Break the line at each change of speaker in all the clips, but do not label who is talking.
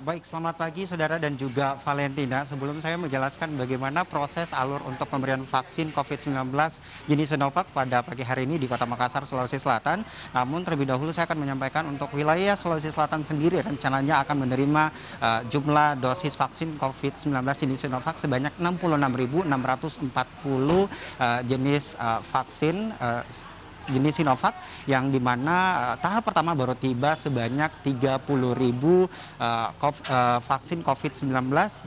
Baik, selamat pagi saudara dan juga Valentina. Sebelum saya menjelaskan bagaimana proses alur untuk pemberian vaksin COVID-19 jenis Sinovac pada pagi hari ini di Kota Makassar, Sulawesi Selatan. Namun terlebih dahulu saya akan menyampaikan untuk wilayah Sulawesi Selatan sendiri rencananya akan menerima jumlah dosis vaksin COVID-19 jenis Sinovac sebanyak 66.640 jenis vaksin jenis Sinovac yang dimana tahap pertama baru tiba sebanyak 30.000 vaksin COVID-19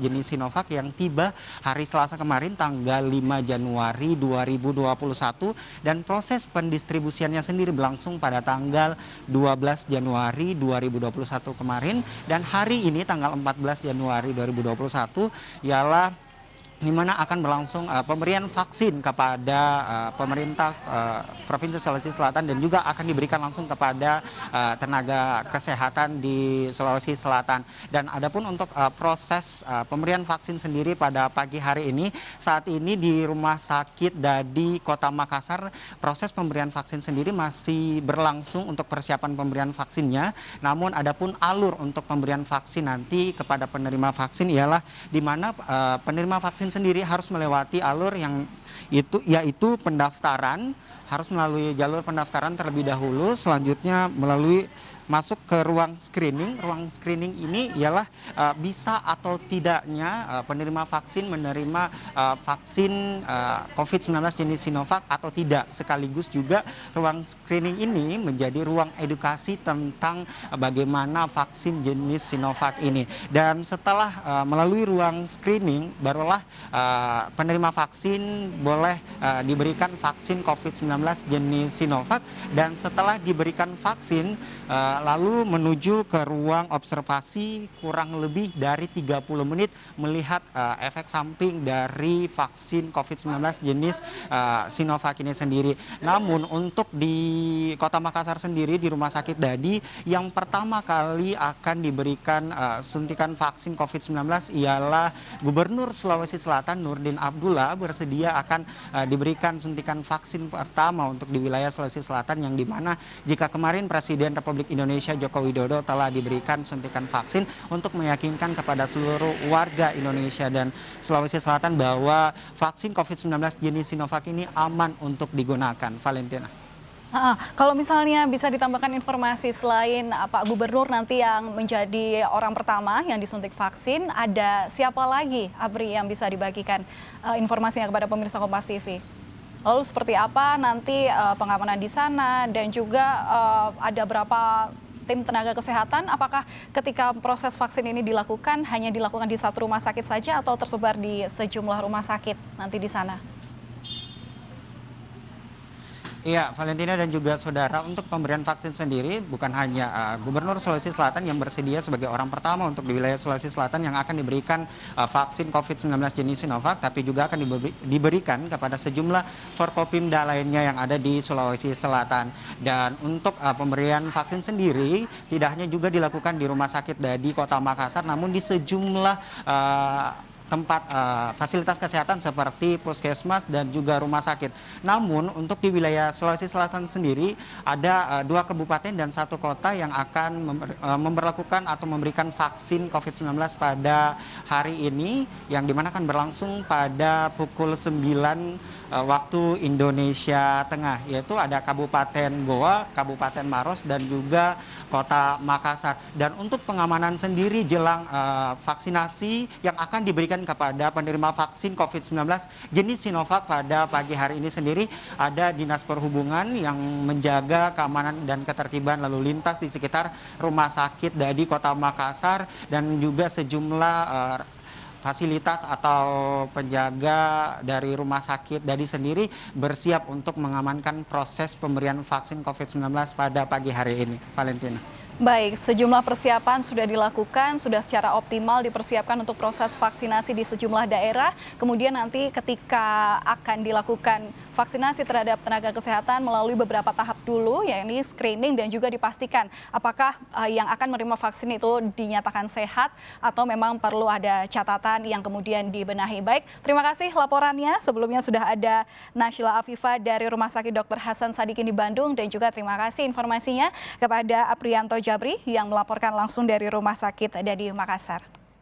jenis Sinovac yang tiba hari Selasa kemarin tanggal 5 Januari 2021 dan proses pendistribusiannya sendiri berlangsung pada tanggal 12 Januari 2021 kemarin dan hari ini tanggal 14 Januari 2021 ialah di mana akan berlangsung pemberian vaksin kepada pemerintah Provinsi Sulawesi Selatan dan juga akan diberikan langsung kepada tenaga kesehatan di Sulawesi Selatan. Dan adapun untuk proses pemberian vaksin sendiri pada pagi hari ini, saat ini di Rumah Sakit Dadi Kota Makassar, proses pemberian vaksin sendiri masih berlangsung untuk persiapan pemberian vaksinnya. Namun adapun alur untuk pemberian vaksin nanti kepada penerima vaksin ialah di mana penerima vaksin sendiri harus melewati alur yang yaitu pendaftaran, harus melalui jalur pendaftaran terlebih dahulu, selanjutnya melalui masuk ke ruang screening. Ruang screening ini ialah bisa atau tidaknya penerima vaksin menerima vaksin COVID-19 jenis Sinovac atau tidak. Sekaligus juga ruang screening ini menjadi ruang edukasi tentang bagaimana vaksin jenis Sinovac ini. Dan setelah melalui ruang screening, barulah penerima vaksin boleh diberikan vaksin COVID-19 jenis Sinovac. Dan setelah diberikan vaksin, lalu menuju ke ruang observasi kurang lebih dari 30 menit melihat efek samping dari vaksin COVID-19 jenis Sinovac ini sendiri. Namun untuk di Kota Makassar sendiri di Rumah Sakit Dadi yang pertama kali akan diberikan suntikan vaksin COVID-19 ialah Gubernur Sulawesi Selatan Nurdin Abdullah bersedia akan diberikan suntikan vaksin pertama untuk di wilayah Sulawesi Selatan, yang dimana jika kemarin Presiden Republik Indonesia Joko Widodo telah diberikan suntikan vaksin untuk meyakinkan kepada seluruh warga Indonesia dan Sulawesi Selatan bahwa vaksin COVID-19 jenis Sinovac ini aman untuk digunakan. Valentina.
Kalau misalnya bisa ditambahkan informasi selain Pak Gubernur nanti yang menjadi orang pertama yang disuntik vaksin, ada siapa lagi, Abri, yang bisa dibagikan informasinya kepada pemirsa Kompas TV? Lalu seperti apa nanti pengamanan di sana dan juga ada berapa tim tenaga kesehatan? Apakah ketika proses vaksin ini dilakukan hanya dilakukan di satu rumah sakit saja atau tersebar di sejumlah rumah sakit nanti di sana?
Iya, Valentina dan juga saudara, untuk pemberian vaksin sendiri bukan hanya Gubernur Sulawesi Selatan yang bersedia sebagai orang pertama untuk di wilayah Sulawesi Selatan yang akan diberikan vaksin COVID-19 jenis Sinovac, tapi juga akan diberikan kepada sejumlah Forkopimda lainnya yang ada di Sulawesi Selatan. Dan untuk pemberian vaksin sendiri tidak hanya juga dilakukan di Rumah Sakit Dadi Kota Makassar, namun di sejumlah tempat fasilitas kesehatan seperti puskesmas dan juga rumah sakit. Namun untuk di wilayah Sulawesi Selatan sendiri ada 2 kabupaten dan 1 kota yang akan memberlakukan atau memberikan vaksin COVID-19 pada hari ini, yang dimana akan berlangsung pada pukul 9 waktu Indonesia Tengah, yaitu ada Kabupaten Goa, Kabupaten Maros, dan juga Kota Makassar. Dan untuk pengamanan sendiri jelang vaksinasi yang akan diberikan kepada penerima vaksin COVID-19 jenis Sinovac pada pagi hari ini sendiri, ada Dinas Perhubungan yang menjaga keamanan dan ketertiban lalu lintas di sekitar Rumah Sakit Dadi Kota Makassar, dan juga sejumlah fasilitas atau penjaga dari Rumah Sakit Dadi sendiri bersiap untuk mengamankan proses pemberian vaksin COVID-19 pada pagi hari ini. Valentina.
Baik, sejumlah persiapan sudah dilakukan, sudah secara optimal dipersiapkan untuk proses vaksinasi di sejumlah daerah. Kemudian nanti ketika akan dilakukan vaksinasi terhadap tenaga kesehatan melalui beberapa tahap dulu, yakni screening dan juga dipastikan apakah yang akan menerima vaksin itu dinyatakan sehat atau memang perlu ada catatan yang kemudian dibenahi. Baik, terima kasih laporannya. Sebelumnya sudah ada Nashila Afifa dari Rumah Sakit Dr. Hasan Sadikin di Bandung, dan juga terima kasih informasinya kepada Aprianto Jabri yang melaporkan langsung dari Rumah Sakit Dadi Makassar.